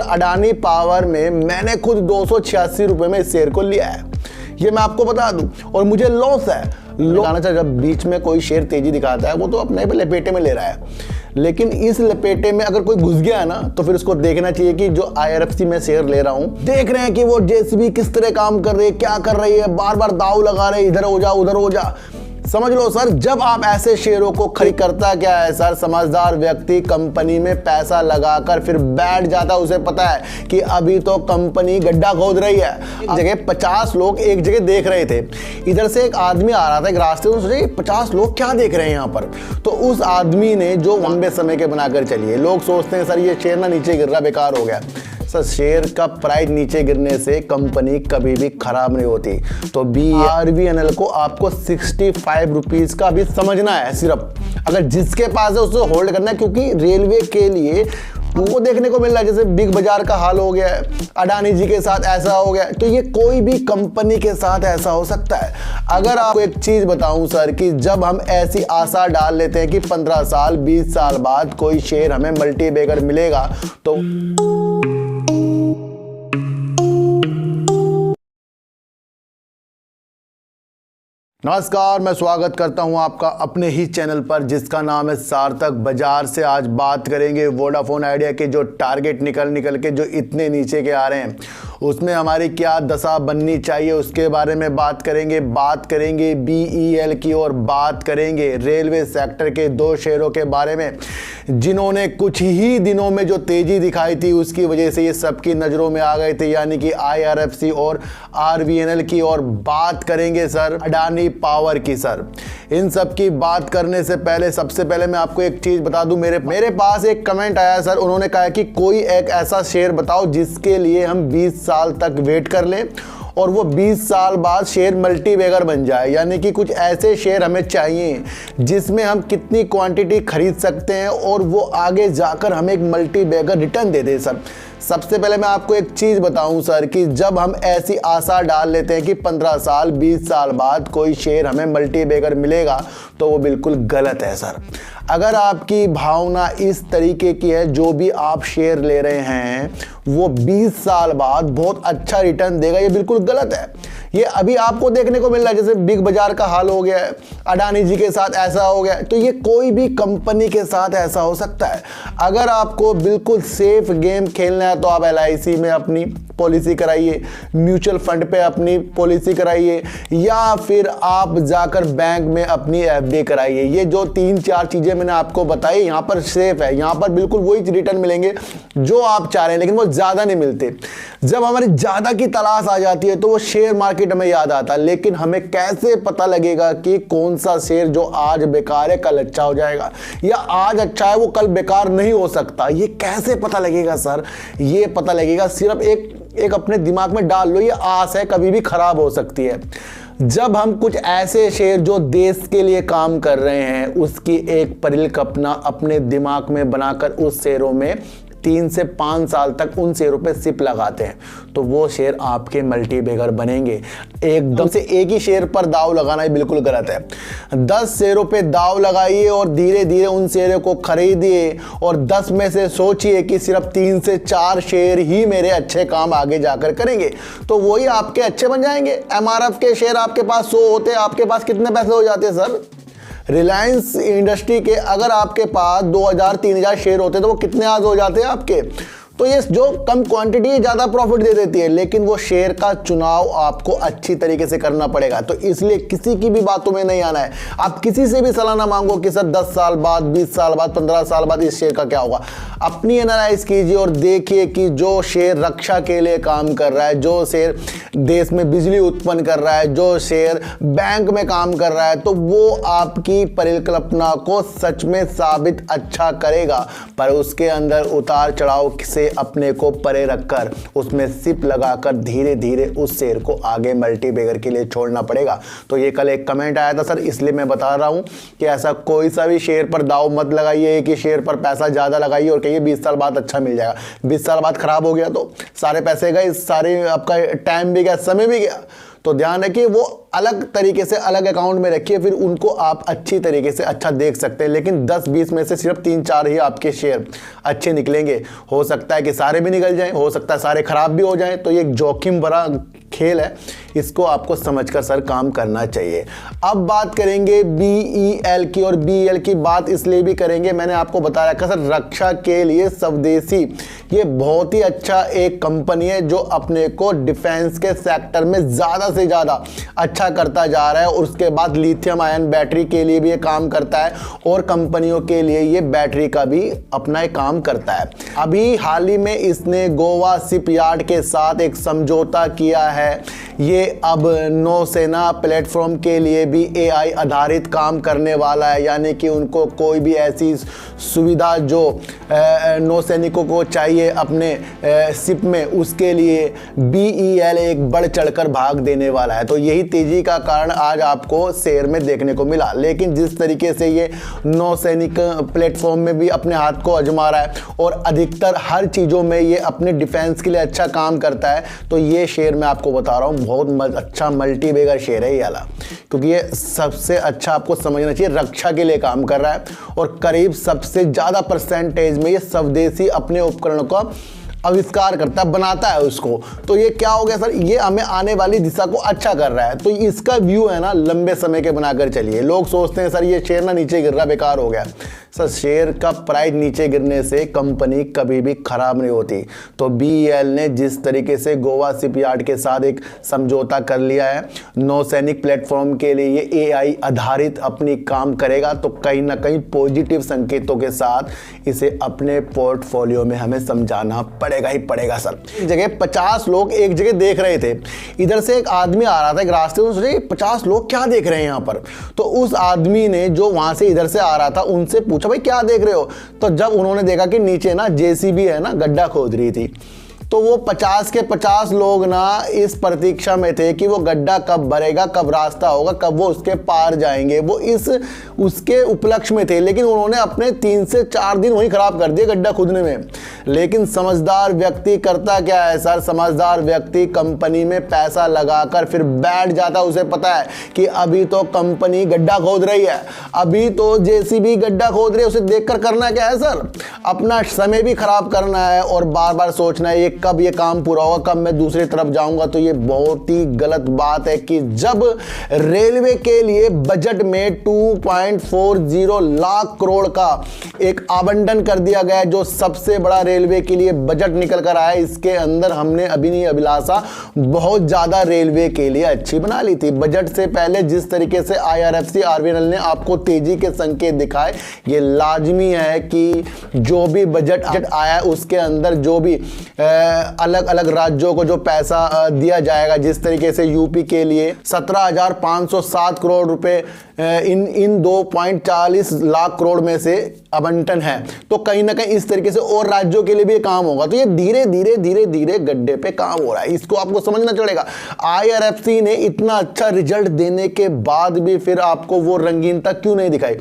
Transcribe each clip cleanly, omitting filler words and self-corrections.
Adani power में मैंने खुद 286 रुपए में इस शेयर को लिया है, ये मैं आपको बता दूं, और मुझे लॉस है। लगाना चाहिए जब बीच में कोई शेयर तेजी दिखाता है वो तो अपने पे लपेटे में ले रहा है, लेकिन इस लपेटे में अगर कोई घुस गया है ना तो फिर उसको देखना चाहिए कि जो IRFC में शेयर ले रहा हूं, देख रहे हैं कि वो JCB किस तरह काम कर रही है, क्या कर रही है, बार बार दाव लगा रहे, इधर हो जा उधर हो जा। समझ लो सर, जब आप ऐसे शेयरों को खरीद, करता क्या है सर, समझदार व्यक्ति कंपनी में पैसा लगाकर फिर बैठ जाता है। उसे पता है कि अभी तो कंपनी गड्ढा खोद रही है। एक जगह 50 लोग एक जगह देख रहे थे, इधर से एक आदमी आ रहा था एक रास्ते में, सोचे 50 लोग क्या देख रहे हैं यहाँ पर। तो उस आदमी ने जो लंबे समय के बनाकर चलिए, लोग सोचते हैं सर ये शेयर ना नीचे गिर रहा, बेकार हो गया। सर शेयर का प्राइस नीचे गिरने से कंपनी कभी भी खराब नहीं होती। तो BRVNL को आपको 65 रुपीज का भी समझना है सिर्फ, अगर जिसके पास है उसे होल्ड करना है, क्योंकि रेलवे के लिए वो देखने को मिल रहा है जैसे बिग बाजार का हाल हो गया है, अडानी जी के साथ ऐसा हो गया, तो ये कोई भी कंपनी के साथ ऐसा हो सकता है। अगर आपको एक चीज बताऊं सर, कि जब हम ऐसी आशा डाल लेते हैं कि 15 साल 20 साल बाद कोई शेयर हमें मल्टी बैगर मिलेगा, तो नमस्कार, मैं स्वागत करता हूं आपका अपने ही चैनल पर जिसका नाम है सार्थक बाजार से। आज बात करेंगे वोडाफोन आइडिया के जो टारगेट निकल के जो इतने नीचे के आ रहे हैं, उसमें हमारी क्या दशा बननी चाहिए उसके बारे में बात करेंगे BEL की, और बात करेंगे रेलवे सेक्टर के दो शेयरों के बारे में जिन्होंने कुछ ही दिनों में जो तेजी दिखाई थी उसकी वजह से ये सबकी नज़रों में आ गए थे, यानी कि IRFC और RVNL की। और बात करेंगे सर अडानी पावर की। सर इन सब की बात करने से पहले सबसे पहले मैं आपको एक चीज़ बता दूं, मेरे पास एक कमेंट आया सर, उन्होंने कहा कि कोई एक ऐसा शेयर बताओ जिसके लिए हम 20 साल तक वेट कर लें और वो 20 साल बाद शेयर मल्टी बैगर बन जाए। यानी कि कुछ ऐसे शेयर हमें चाहिए जिसमें हम कितनी क्वांटिटी खरीद सकते हैं और वो आगे जाकर हमें एक मल्टी बैगर रिटर्न दे दे। सर सबसे पहले मैं आपको एक चीज़ बताऊं सर, कि जब हम ऐसी आशा डाल लेते हैं कि 15 साल 20 साल बाद कोई शेयर हमें मल्टी बैगर मिलेगा, तो वो बिल्कुल गलत है सर। अगर आपकी भावना इस तरीके की है, जो भी आप शेयर ले रहे हैं वो 20 साल बाद बहुत अच्छा रिटर्न देगा, ये बिल्कुल गलत है। ये अभी आपको देखने को मिल रहा है जैसे बिग बाजार का हाल हो गया है, अडानी जी के साथ ऐसा हो गया, तो ये कोई भी कंपनी के साथ ऐसा हो सकता है। अगर आपको बिल्कुल सेफ गेम खेलना है तो आप LIC में अपनी पॉलिसी कराइए, म्यूचुअल फंड पे अपनी पॉलिसी कराइए, या फिर आप जाकर बैंक में अपनी FD कराइए। ये जो 3-4 चीज़ें मैंने आपको बताई, यहाँ पर सेफ है, यहाँ पर बिल्कुल वही रिटर्न मिलेंगे जो आप चाह रहे हैं, लेकिन वो ज़्यादा नहीं मिलते। जब हमारी ज़्यादा की तलाश आ जाती है तो वो शेयर मार्केट हमें याद आता है, लेकिन हमें कैसे पता लगेगा कि कौन सा शेयर जो आज बेकार है कल अच्छा हो जाएगा, या आज अच्छा है वो कल बेकार नहीं हो सकता, ये कैसे पता लगेगा सर? ये पता लगेगा सिर्फ एक अपने दिमाग में डाल लो, ये आस है कभी भी खराब हो सकती है। जब हम कुछ ऐसे शेयर जो देश के लिए काम कर रहे हैं उसकी एक परिकल्पना अपने दिमाग में बनाकर उस शेयरों में 3 से 5 साल तक उन शेयरों पे सिप लगाते हैं, तो वो शेयर आपके मल्टी बैगर बनेंगे। एकदम से एक ही शेयर पर दाव लगाना ही बिल्कुल गलत है। 10 शेयरों पे दाव लगाइए और धीरे धीरे उन शेयरों को खरीदिए, और 10 में से सोचिए कि सिर्फ 3 से 4 शेयर ही मेरे अच्छे काम आगे जाकर करेंगे, तो वही आपके अच्छे बन जाएंगे। MRF के शेयर आपके पास 100 होते, आपके पास कितने पैसे हो जाते सर? रिलायंस इंडस्ट्री के अगर आपके पास 2000-3000 शेयर होते तो वो कितने आज हो जाते हैं आपके? तो ये जो कम क्वांटिटी ज़्यादा प्रॉफिट दे देती है, लेकिन वो शेयर का चुनाव आपको अच्छी तरीके से करना पड़ेगा। तो इसलिए किसी की भी बातों में नहीं आना है। आप किसी से भी सलाह ना मांगो कि सर 10 साल बाद 20 साल बाद 15 साल बाद इस शेयर का क्या होगा। अपनी एनालाइज कीजिए और देखिए कि जो शेयर रक्षा के लिए काम कर रहा है, जो शेयर देश में बिजली उत्पन्न कर रहा है, जो शेयर बैंक में काम कर रहा है, तो वो आपकी परिकल्पना को सच में साबित अच्छा करेगा। पर उसके अंदर उतार चढ़ाव से अपने को परे रखकर उसमें सिप लगाकर धीरे धीरे उस शेयर को आगे मल्टी बैगर के लिए छोड़ना पड़ेगा। तो ये कल एक कमेंट आया था सर, इसलिए मैं बता रहा हूं कि ऐसा कोई सा भी शेयर पर दाव मत लगाइए कि शेयर पर पैसा ज़्यादा लगाइए और कहिए 20 साल बाद अच्छा मिल जाएगा। 20 साल बाद खराब हो गया तो सारे पैसे गए, सारे आपका टाइम भी गया, समय भी गया। तो ध्यान रखिए वो अलग तरीके से अलग अकाउंट में रखिए, फिर उनको आप अच्छी तरीके से अच्छा देख सकते हैं। लेकिन 10-20 में से सिर्फ 3-4 ही आपके शेयर अच्छे निकलेंगे। हो सकता है कि सारे भी निकल जाएं, हो सकता है सारे खराब भी हो जाएं। तो ये एक जोखिम भरा खेल है, इसको आपको समझकर सर काम करना चाहिए। अब बात करेंगे BEL की, और BEL की बात इसलिए भी करेंगे, मैंने आपको बता रखा सर रक्षा के लिए स्वदेशी ये बहुत ही अच्छा एक कंपनी है जो अपने को डिफेंस के सेक्टर में ज़्यादा से ज़्यादा अच्छा करता जा रहा है। और उसके बाद लिथियम आयन बैटरी के लिए भी ये काम करता है और कंपनियों के लिए ये बैटरी का भी अपना एक काम करता है। अभी हाल ही में इसने गोवा शिपयार्ड के साथ एक समझौता किया है। ये अब नौसेना प्लेटफॉर्म के लिए भी AI आधारित काम करने वाला है, यानी कि उनको कोई भी ऐसी सुविधा जो नौसैनिकों को चाहिए अपने शिप में, उसके लिए BEL एक बढ़ चढ़कर भाग देने वाला है। तो यही तेजी का कारण आज आपको शेयर में देखने को मिला। लेकिन जिस तरीके से ये नौसैनिक प्लेटफॉर्म में भी अपने हाथ को आजमा रहा है और अधिकतर हर चीज़ों में ये अपने डिफेंस के लिए अच्छा काम करता है, तो ये शेयर मैं आपको बता रहा हूँ बहुत अच्छा मल्टी बैगर शेयर है ये वाला, क्योंकि ये सबसे अच्छा आपको समझना चाहिए रक्षा के लिए काम कर रहा है और करीब सबसे ज़्यादा परसेंटेज में ये स्वदेशी अपने उपकरणों का आविष्कार करता है, बनाता है उसको। तो ये क्या हो गया सर, ये हमें आने वाली दिशा को अच्छा कर रहा है। तो इसका व्यू है ना लंबे समय के बनाकर चलिए। लोग सोचते हैं सर ये शेयर ना नीचे गिर रहा, बेकार हो गया। सर शेयर का प्राइस नीचे गिरने से कंपनी कभी भी खराब नहीं होती। तो BEL ने जिस तरीके से गोवा शिपयार्ड के साथ एक समझौता कर लिया है, नौसैनिक प्लेटफॉर्म के लिए ये AI आधारित अपनी काम करेगा, तो कहीं ना कहीं पॉजिटिव संकेतों के साथ इसे अपने पोर्टफोलियो में हमें समझाना पड़ेगा ही पड़ेगा सर। एक जगह 50 लोग एक जगह देख रहे थे, इधर से एक आदमी आ रहा था एक रास्ते में, सोचे 50 लोग क्या देख रहे हैं यहाँ पर। तो उस आदमी ने जो वहां से इधर से आ रहा था उनसे पूछा भाई क्या देख रहे हो। तो जब उन्होंने देखा कि नीचे ना JCB है ना गड्ढा खोद रही थी, तो वो 50 के 50 लोग ना इस प्रतीक्षा में थे कि वो गड्ढा कब भरेगा, कब रास्ता होगा, कब वो उसके पार जाएंगे। वो इस उसके उपलक्ष्य में थे, लेकिन उन्होंने अपने 3 से 4 दिन वहीं खराब कर दिए गड्ढा खोदने में। लेकिन समझदार व्यक्ति करता क्या है सर, समझदार व्यक्ति कंपनी में पैसा लगाकर फिर बैठ जाता। उसे पता है कि अभी तो कंपनी गड्ढा खोद रही है, अभी तो JCB गड्ढा खोद रही है। उसे देखकर करना क्या है सर, अपना समय भी खराब करना है और बार बार सोचना है ये कब ये काम पूरा होगा, कब मैं दूसरी तरफ जाऊंगा। तो ये बहुत ही गलत बात है कि जब रेलवे के लिए बजट में 2.40 लाख करोड़ का एक आवंटन कर दिया गया, जो सबसे बड़ा रेलवे के लिए बजट निकल कर आया, इसके अंदर हमने अभिनय अभिलाषा बहुत ज्यादा रेलवे के लिए अच्छी बना ली थी। बजट से पहले जिस तरीके से IRFC RVNL ने आपको तेजी के संकेत दिखाए, ये लाजमी है कि जो भी बजट आया उसके अंदर जो भी अलग अलग राज्यों को जो पैसा दिया जाएगा, जिस तरीके से यूपी के लिए 17,507 करोड़ रुपए इन 2.40 लाख करोड़ में से आवंटन है, तो कहीं ना कहीं इस तरीके से और राज्यों के लिए भी काम होगा। तो ये धीरे धीरे गड्ढे पे काम हो रहा है, इसको आपको समझना चलेगा। IRFC ने इतना अच्छा रिजल्ट देने के बाद भी फिर आपको वो रंगीनता क्यों नहीं दिखाई।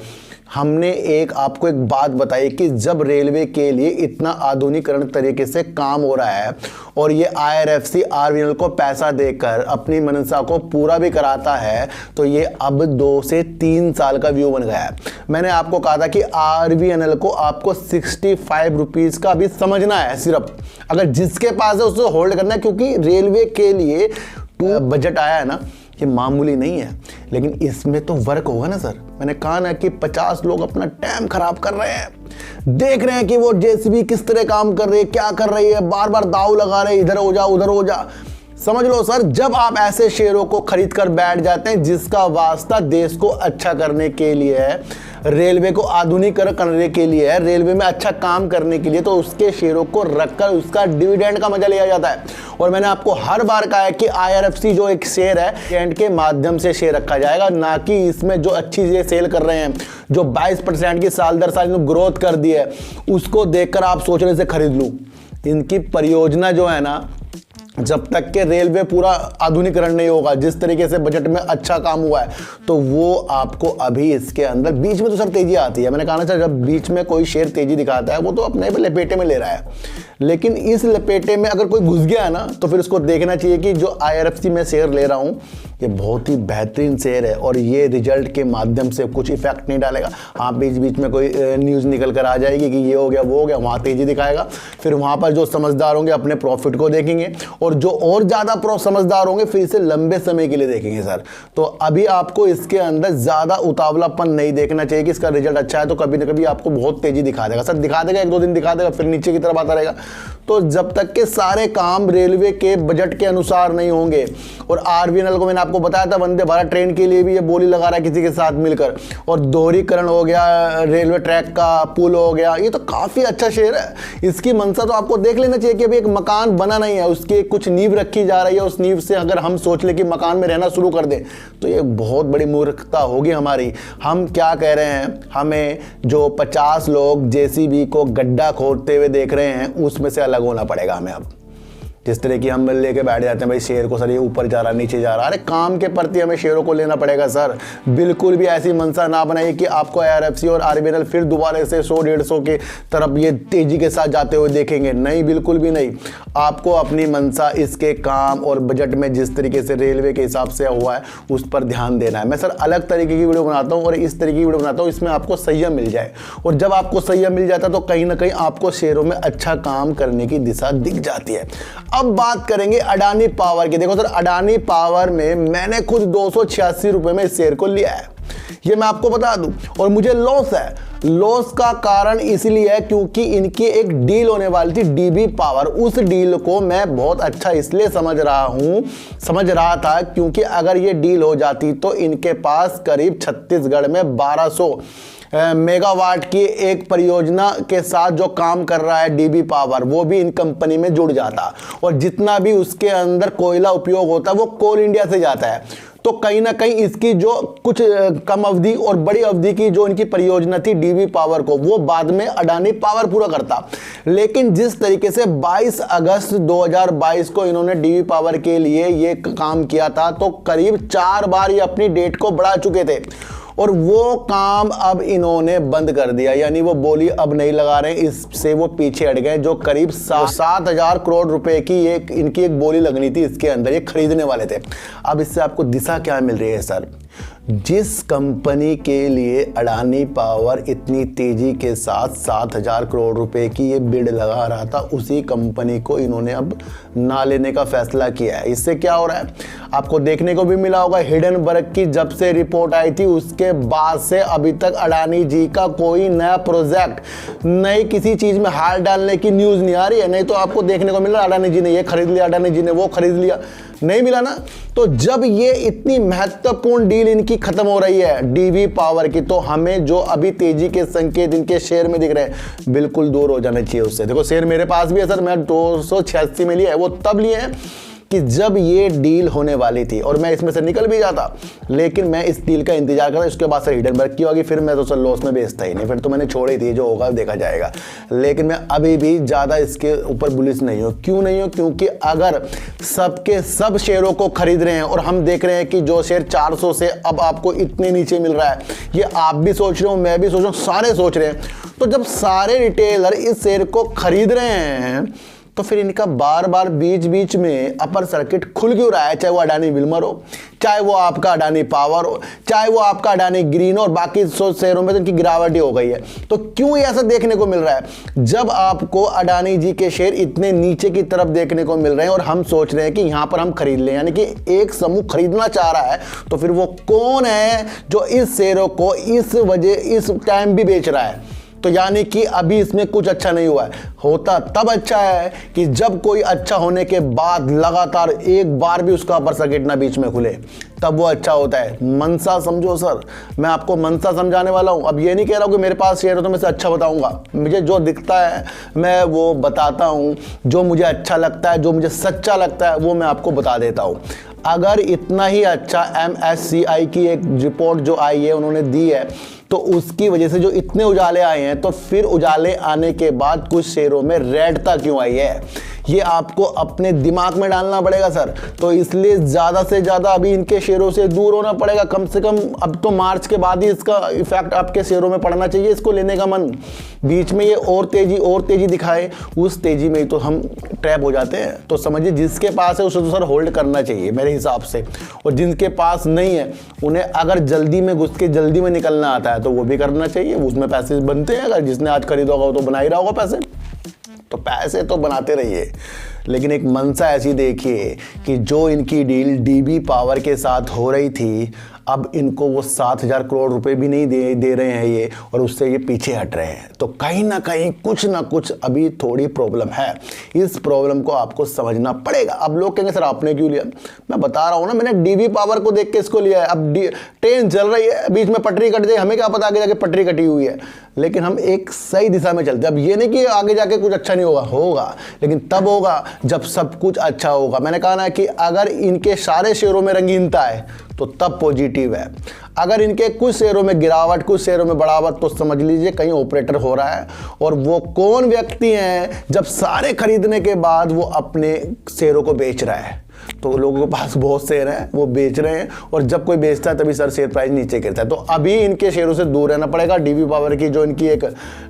हमने आपको एक बात बताई कि जब रेलवे के लिए इतना आधुनिकीकरण तरीके से काम हो रहा है और ये IRFC RVNL को पैसा देकर अपनी मंशा को पूरा भी कराता है, तो ये अब 2 से 3 साल का व्यू बन गया है। मैंने आपको कहा था कि RVNL को आपको 65 रुपीज का भी समझना है सिर्फ, अगर जिसके पास है उसे होल्ड करना है, क्योंकि रेलवे के लिए बजट आया है ना, ये मामूली नहीं है। लेकिन इसमें तो वर्क होगा ना सर। मैंने कहा ना कि 50 लोग अपना टाइम खराब कर रहे हैं, देख रहे हैं कि वो JCB किस तरह काम कर रही है, क्या कर रही है, बार बार दाव लगा रहे हैं, इधर हो जा उधर हो जा। समझ लो सर, जब आप ऐसे शेयरों को खरीद कर बैठ जाते हैं जिसका वास्ता देश को अच्छा करने के लिए है, रेलवे को आधुनिकीकरण करने के लिए है, रेलवे में अच्छा काम करने के लिए, तो उसके शेयरों को रखकर उसका डिविडेंड का मजा लिया जाता है। और मैंने आपको हर बार कहा है कि IRFC जो एक शेयर है, डिविडेंड के माध्यम से शेयर रखा जाएगा, ना कि इसमें जो अच्छी चीजें सेल कर रहे हैं, जो 22% की साल दर साल ग्रोथ कर दी है, उसको देखकर आप सोच रहे से खरीद लूं। इनकी परियोजना जो है ना जब तक के रेलवे पूरा आधुनिकरण नहीं होगा, जिस तरीके से बजट में अच्छा काम हुआ है, तो वो आपको अभी इसके अंदर बीच में तो सर तेजी आती है। मैंने कहा ना सर, जब बीच में कोई शेयर तेजी दिखाता है वो तो अपने लपेटे में ले रहा है, लेकिन इस लपेटे में अगर कोई घुस गया है ना, तो फिर उसको देखना चाहिए कि जो IRFC में शेयर ले रहा हूं ये बहुत ही बेहतरीन शेयर है और ये रिजल्ट के माध्यम से कुछ इफेक्ट नहीं डालेगा। हाँ, बीच बीच में कोई न्यूज़ निकल कर आ जाएगी कि ये हो गया वो हो गया, वहाँ तेजी दिखाएगा। फिर वहाँ पर जो समझदार होंगे अपने प्रॉफिट को देखेंगे, और जो और ज़्यादा समझदार होंगे फिर इसे लंबे समय के लिए देखेंगे सर। तो अभी आपको इसके अंदर ज़्यादा उतावलापन नहीं देखना चाहिए कि इसका रिजल्ट अच्छा है तो कभी ना कभी आपको बहुत तेजी दिखा देगा सर, दिखा देगा, 1-2 दिन दिखा देगा, फिर नीचे की तरफ आता रहेगा। तो जब तक के सारे काम रेलवे के बजट के अनुसार नहीं होंगे, और RVNL को मैंने आपको बताया था वंदे भारत ट्रेन के लिए भी ये बोली लगा रहा है किसी के साथ मिलकर, और दोहरीकरण हो गया, रेलवे ट्रैक का पुल हो गया, ये तो काफ़ी अच्छा शेयर है। इसकी मंशा तो आपको देख लेना चाहिए कि अभी एक मकान बना नहीं है, उसकी कुछ नींव रखी जा रही है, उस नींव से अगर हम सोच ले कि मकान में रहना शुरू कर दें तो ये बहुत बड़ी मूर्खता होगी हमारी। हम क्या कह रहे हैं, हमें जो 50 लोग JCB को गड्ढा खोदते हुए देख रहे हैं उसमें से अलग होना पड़ेगा हमें। अब जिस तरह की हम लेके बैठ जाते हैं भाई शेयर को, सर ये ऊपर जा रहा नीचे जा रहा, अरे काम के प्रति हमें शेयरों को लेना पड़ेगा सर। बिल्कुल भी ऐसी मंशा ना बनाइए कि आपको IRFC और RVNL फिर दोबारा से 100-150 के तरफ ये तेजी के साथ जाते हुए देखेंगे, नहीं, बिल्कुल भी नहीं। आपको अपनी मंशा इसके काम और बजट में जिस तरीके से रेलवे के हिसाब से हुआ है उस पर ध्यान देना है। मैं सर अलग तरीके की वीडियो बनाता हूँ और इस तरीके की वीडियो बनाता हूँ, इसमें आपको संयम मिल जाए, और जब आपको संयम मिल जाता है तो कहीं ना कहीं आपको शेयरों में अच्छा काम करने की दिशा दिख जाती है। अब बात करेंगे अडानी पावर की। देखो सर, अडानी पावर में मैंने खुद 286 रुपए में इस शेयर को लिया है, ये मैं आपको बता दूं, और मुझे लॉस है। लॉस का कारण इसलिए है क्योंकि इनकी एक डील होने वाली थी DB पावर। उस डील को मैं बहुत अच्छा इसलिए समझ रहा था क्योंकि अगर ये डील हो जाती तो इनके पास करीब छत्तीसगढ़ में 1200 मेगावाट की एक परियोजना के साथ जो काम कर रहा है DB पावर, वो भी इन कंपनी में जुड़ जाता, और जितना भी उसके अंदर कोयला उपयोग होता है वो कोल इंडिया से जाता है। तो कहीं ना कहीं इसकी जो कुछ कम अवधि और बड़ी अवधि की जो इनकी परियोजना थी DB पावर को, वो बाद में अडानी पावर पूरा करता। लेकिन जिस तरीके से 22 अगस्त 2022 को इन्होंने DB पावर के लिए ये काम किया था, तो करीब 4 बार ये अपनी डेट को बढ़ा चुके थे, और वो काम अब इन्होंने बंद कर दिया, यानी वो बोली अब नहीं लगा रहे, इससे वो पीछे हट गए। जो करीब 7,000 करोड़ रुपए की इनकी एक बोली लगनी थी, इसके अंदर ये खरीदने वाले थे। अब इससे आपको दिशा क्या मिल रही है सर? जिस कंपनी के लिए अडानी पावर इतनी तेजी के साथ 7,000 करोड़ रुपए की ये बिड लगा रहा था, उसी कंपनी को इन्होंने अब ना लेने का फैसला किया है। इससे क्या हो रहा है आपको देखने को भी मिला होगा, हिडनबर्ग की जब से रिपोर्ट आई थी उसके बाद से अभी तक अडानी जी का कोई नया प्रोजेक्ट, नई किसी चीज में हाथ डालने की न्यूज नहीं आ रही है। नहीं तो आपको देखने को मिल रहा है अडानी जी ने ये खरीद लिया, अडानी जी ने वो खरीद लिया, नहीं मिला ना। तो जब ये इतनी महत्वपूर्ण डील इनकी खत्म हो रही है DB पावर की, तो हमें जो अभी तेजी के संकेत इनके शेयर में दिख रहे हैं बिल्कुल दूर हो जाना चाहिए उससे। देखो शेयर मेरे पास भी है सर, मैं 286 में लिया है, वो तब लिए हैं कि जब ये डील होने वाली थी और मैं इसमें से निकल भी जाता, लेकिन मैं इस डील का इंतजार करता। उसके बाद से हिडनबर्ग की होगी, फिर मैं तो सर लॉस में बेचता ही नहीं, फिर तो मैंने छोड़ ही दी, जो होगा देखा जाएगा। लेकिन मैं अभी भी ज़्यादा इसके ऊपर बुलिश नहीं हूँ। क्यों नहीं हूँ? क्योंकि अगर सबके सब शेयरों को खरीद रहे हैं और हम देख रहे हैं कि जो शेयर 400 से अब आपको इतने नीचे मिल रहा है, ये आप भी सोच रहे हो, मैं भी सोच रहा हूँ, सारे सोच रहे हैं, तो जब सारे रिटेलर इस शेयर को खरीद रहे हैं तो फिर इनका बार बार बीच बीच में अपर सर्किट खुल क्यों रहा है? चाहे वो अडानी विल्मर हो, चाहे वो आपका अडानी पावर हो, चाहे वो आपका अडानी ग्रीन हो, और बाकी शेयरों में तो इनकी गिरावट ही हो गई है। तो क्यों ऐसा देखने को मिल रहा है? जब आपको अडानी जी के शेयर इतने नीचे की तरफ देखने को मिल रहे हैं और हम सोच रहे हैं कि यहां पर हम खरीद लें, यानी कि एक समूह खरीदना चाह रहा है, तो फिर वो कौन है जो इस शेयरों को इस टाइम भी बेच रहा है? तो यानी कि अभी इसमें कुछ अच्छा नहीं हुआ है। होता तब अच्छा है कि जब कोई अच्छा होने के बाद लगातार एक बार भी उसका अपर सर्किट ना बीच में खुले, तब वो अच्छा होता है। मंशा समझो सर, मैं आपको मंशा समझाने वाला हूं। अब ये नहीं कह रहा हूं कि मेरे पास शेयर हो तो मैं से अच्छा बताऊंगा, मुझे जो दिखता है मैं वो बताता हूं, जो मुझे अच्छा लगता है, जो मुझे सच्चा लगता है वो मैं आपको बता देता हूं। अगर इतना ही अच्छा MSCI की एक रिपोर्ट जो आई है उन्होंने दी है, तो उसकी वजह से जो इतने उजाले आए हैं, तो फिर उजाले आने के बाद कुछ शेयरों में रेडता क्यों आई है? ये आपको अपने दिमाग में डालना पड़ेगा सर। तो इसलिए ज़्यादा से ज़्यादा अभी इनके शेयरों से दूर होना पड़ेगा। कम से कम अब तो मार्च के बाद ही इसका इफेक्ट आपके शेयरों में पड़ना चाहिए, इसको लेने का मन। बीच में ये और तेजी दिखाए, उस तेजी में ही तो हम ट्रैप हो जाते हैं। तो समझिए जिसके पास है उसे तो सर होल्ड करना चाहिए मेरे हिसाब से, और जिनके पास नहीं है उन्हें अगर जल्दी में घुस के जल्दी में निकलना आता है तो वो भी करना चाहिए, उसमें पैसे बनते हैं। अगर जिसने आज खरीदा होगा वो तो बना ही रहा होगा पैसे, तो पैसे तो बनाते रहिए। लेकिन एक मंशा ऐसी देखिए कि जो इनकी डील डीबी पावर के साथ हो रही थी, अब इनको वो 7,000 करोड़ रुपए भी नहीं दे रहे हैं ये, और उससे ये पीछे हट रहे हैं। तो कहीं ना कहीं कुछ ना कुछ अभी थोड़ी प्रॉब्लम है। इस प्रॉब्लम को आपको समझना पड़ेगा। अब लोग कहेंगे सर आपने क्यों लिया, मैं बता रहा हूँ ना, मैंने डीबी पावर को देख के इसको लिया है। अब ट्रेन चल रही है, बीच में पटरी कट जाए, हमें क्या पता आगे जाके पटरी कटी हुई है, लेकिन हम एक सही दिशा में चलते हैं। अब ये नहीं कि आगे जाके कुछ अच्छा नहीं होगा, लेकिन तब होगा जब सब कुछ अच्छा होगा। मैंने कहा ना कि अगर इनके सारे शेयरों में रंगीनता है तो तब पॉजिटिव है। अगर इनके कुछ शेयरों में गिरावट, कुछ शेयरों में बढ़ावट, तो समझ लीजिए कहीं ऑपरेटर हो रहा है। और वो कौन व्यक्ति हैं जब सारे खरीदने के बाद वो अपने शेयरों को बेच रहा है। तो लोगों के पास बहुत शेयर हैं, वो बेच रहे हैं, और जब कोई बेचता है तभी सर शेयर प्राइस नीचे गिरता है। तो अभी इनके शेयरों से दूर रहना पड़ेगा। डीबी पावर की जो इनकी एक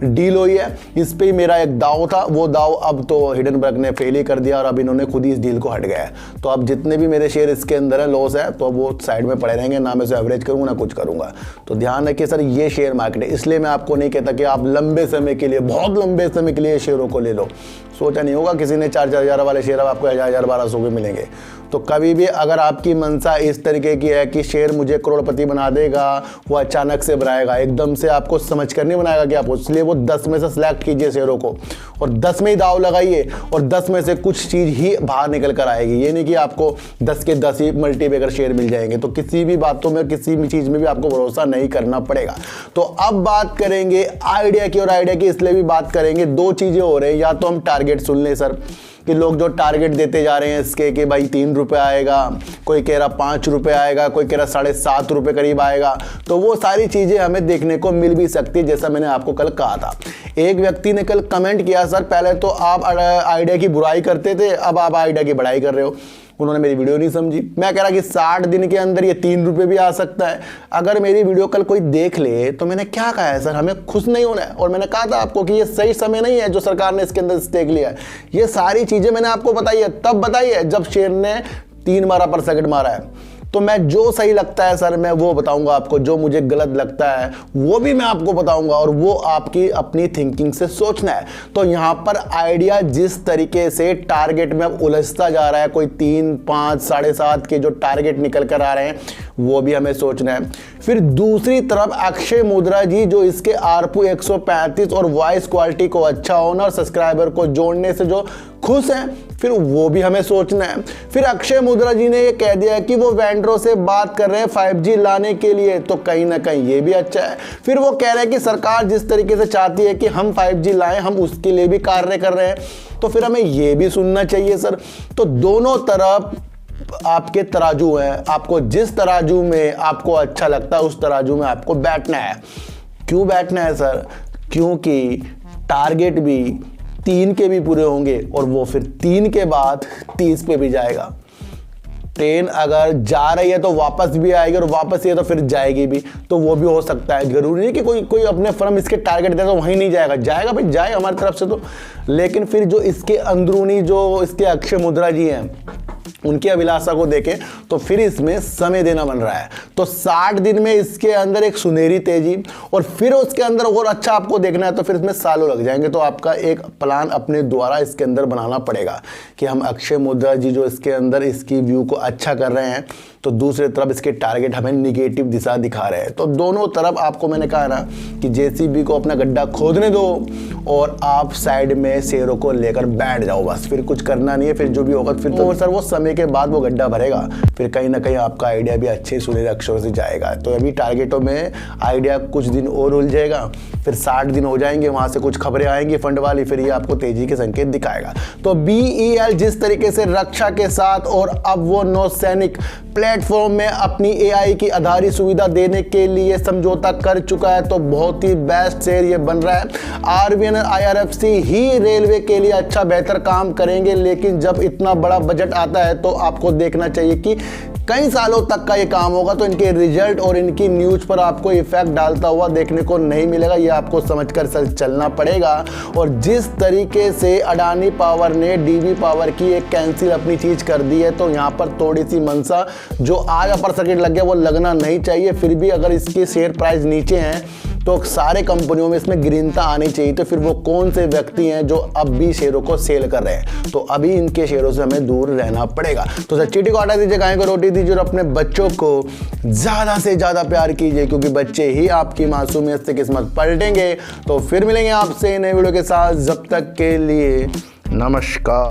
डील हुई है, इस पे ही मेरा एक दाव था, वो दाव अब तो हिडनबर्ग ने फेल ही कर दिया, और अब इन्होंने खुद ही इस डील को हट गया है। तो अब जितने भी मेरे शेयर इसके अंदर है लॉस है, तो वो साइड में पड़े रहेंगे, ना मैं इसे एवरेज करूँगा ना कुछ करूँगा। तो ध्यान रखिए सर, ये शेयर मार्केट है। इसलिए मैं आपको नहीं कहता कि आप लंबे समय के लिए, बहुत लंबे समय के लिए शेयरों को ले लो। सोचा नहीं होगा किसी ने 4,000 हजार वाले शेयर अब आपको 1,000 1,200 के मिलेंगे। तो कभी भी अगर आपकी मंशा इस तरीके की है कि शेयर मुझे करोड़पति बना देगा, वो अचानक से बनाएगा, एकदम से आपको समझ कर नहीं बनाएगा कि आप, इसलिए वो 10 में से सिलेक्ट कीजिए शेयरों को, और 10 में ही दाव लगाइए, और 10 में से कुछ चीज़ ही बाहर निकल कर आएगी। ये नहीं कि आपको 10 के 10 ही मल्टीबैगर शेयर मिल जाएंगे। तो किसी भी बातों में, किसी भी चीज़ में भी आपको भरोसा नहीं करना पड़ेगा। तो अब बात करेंगे आइडिया की, और आइडिया की इसलिए भी बात करेंगे, दो चीज़ें हो रही हैं। या तो हम टारगेट सुन लें सर, कि लोग जो टारगेट देते जा रहे हैं इसके कि भाई 3 रुपये आएगा, कोई कह रहा 5 रुपये आएगा, कोई कह रहा 7.5 रुपये करीब आएगा। तो वो सारी चीज़ें हमें देखने को मिल भी सकती है, जैसा मैंने आपको कल कहा था। एक व्यक्ति ने कल कमेंट किया, सर पहले तो आप आइडिया की बुराई करते थे, अब आप आइडिया की बढ़ाई कर रहे हो। उन्होंने मेरी वीडियो नहीं समझी। मैं कह रहा कि 60 दिन के अंदर ये 3 रुपये भी आ सकता है। अगर मेरी वीडियो कल कोई देख ले तो मैंने क्या कहा है सर, हमें खुश नहीं होना है। और मैंने कहा था आपको कि ये सही समय नहीं है जो सरकार ने इसके अंदर स्टेक लिया है। ये सारी चीज़ें मैंने आपको बताई है, तब बताई है जब शेयर ने 3/12% मारा है। तो मैं जो सही लगता है सर मैं वो बताऊंगा आपको, जो मुझे गलत लगता है वो भी मैं आपको बताऊंगा, और वो आपकी अपनी थिंकिंग से सोचना है। तो यहाँ पर आइडिया जिस तरीके से टारगेट में उलझता जा रहा है, कोई 3, 5, 7.5 के जो टारगेट निकल कर आ रहे हैं, वो भी हमें सोचना है। फिर दूसरी तरफ अक्षय मुद्रा जी, जो इसके आरपू 135 और वॉइस क्वालिटी को अच्छा होना और सब्सक्राइबर को जोड़ने से जो खुश हैं, फिर वो भी हमें सोचना है। फिर अक्षय मुद्रा जी ने ये कह दिया है कि वो वेंडरों से बात कर रहे हैं 5G लाने के लिए, तो कहीं ना कहीं ये भी अच्छा है। फिर वो कह रहे हैं कि सरकार जिस तरीके से चाहती है कि हम 5G लाएं, हम उसके लिए भी कार्य कर रहे हैं, तो फिर हमें ये भी सुनना चाहिए सर। तो दोनों तरफ आपके तराजू हैं, आपको जिस तराजू में आपको अच्छा लगता है उस तराजू में आपको बैठना है। क्यों बैठना है सर? क्योंकि टारगेट भी 3 के भी पूरे होंगे, और वो फिर 3 के बाद 30 पे भी जाएगा। ट्रेन अगर जा रही है तो वापस भी आएगी, और वापस ये तो फिर जाएगी भी, तो वो भी हो सकता है। जरूरी नहीं कि कोई अपने फर्म इसके टारगेट दे तो वहीं नहीं जाएगा, जाएगा भाई, जाए हमारी तरफ से तो। लेकिन फिर जो इसके अंदरूनी जो इसके अक्षय मुद्रा जी हैं, उनकी अभिलाषा को देखें तो फिर इसमें समय देना बन रहा है। तो 60 दिन में इसके अंदर एक सुनहरी तेजी, और फिर उसके अंदर और अच्छा आपको देखना है तो फिर इसमें सालों लग जाएंगे। तो आपका एक प्लान अपने द्वारा इसके अंदर बनाना पड़ेगा कि हम अक्षय मुद्रा जी जो इसके अंदर इसकी व्यू को अच्छा कर रहे हैं, तो दूसरी तरफ इसके टारगेट हमें निगेटिव दिशा दिखा रहे हैं। तो दोनों तरफ आपको मैंने कहा ना कि जेसीबी को अपना गड्ढा खोदने दो, और आप साइड में शेयरों को लेकर बैठ जाओ, बस फिर कुछ करना नहीं है। फिर जो भी होगा फिर तो सर वो समय के बाद वो गड्ढा भरेगा, फिर कहीं ना कहीं आपका आइडिया भी अच्छे सुनहरे अक्षरों से जाएगा। तो अभी टारगेटों में आइडिया कुछ दिन और उलझेगा, फिर 60 दिन हो जाएंगे, वहां से कुछ खबरें आएंगी फंड वाली, फिर ये आपको तेजी के संकेत दिखाएगा। तो BEL जिस तरीके से रक्षा के साथ और अब वो नौसैनिक प्लेटफॉर्म में अपनी AI की आधारित सुविधा देने के लिए समझौता कर चुका है, तो बहुत ही बेस्ट शेयर ये बन रहा है। इंडियन IRFC ही रेलवे के लिए अच्छा बेहतर काम करेंगे, लेकिन जब इतना बड़ा बजट आता है तो आपको देखना चाहिए कि कई सालों तक का ये काम होगा, तो इनके रिजल्ट और इनकी न्यूज़ पर आपको इफेक्ट डालता हुआ देखने को नहीं मिलेगा। ये आपको समझकर चलना पड़ेगा। और जिस तरीके से अडानी पावर ने DB पावर की एक कैंसिल अपनी चीज़ कर दी है, तो यहाँ पर थोड़ी सी मनसा जो आज अपर सर्किट लग गया वो लगना नहीं चाहिए। फिर भी अगर इसकी शेयर प्राइस नीचे हैं तो सारे कंपनियों में इसमें ग्रीनता आनी चाहिए। तो फिर वो कौन से व्यक्ति हैं जो अब भी शेयरों को सेल कर रहे हैं, तो अभी इनके शेयरों से हमें दूर रहना पड़ेगा। तो सर चीटी को हटा दीजिए, गाय को रोटी दीजिए और अपने बच्चों को ज़्यादा से ज़्यादा प्यार कीजिए, क्योंकि बच्चे ही आपकी मासूमियत से किस्मत पलटेंगे। तो फिर मिलेंगे आपसे नए वीडियो के साथ, जब तक के लिए नमस्कार।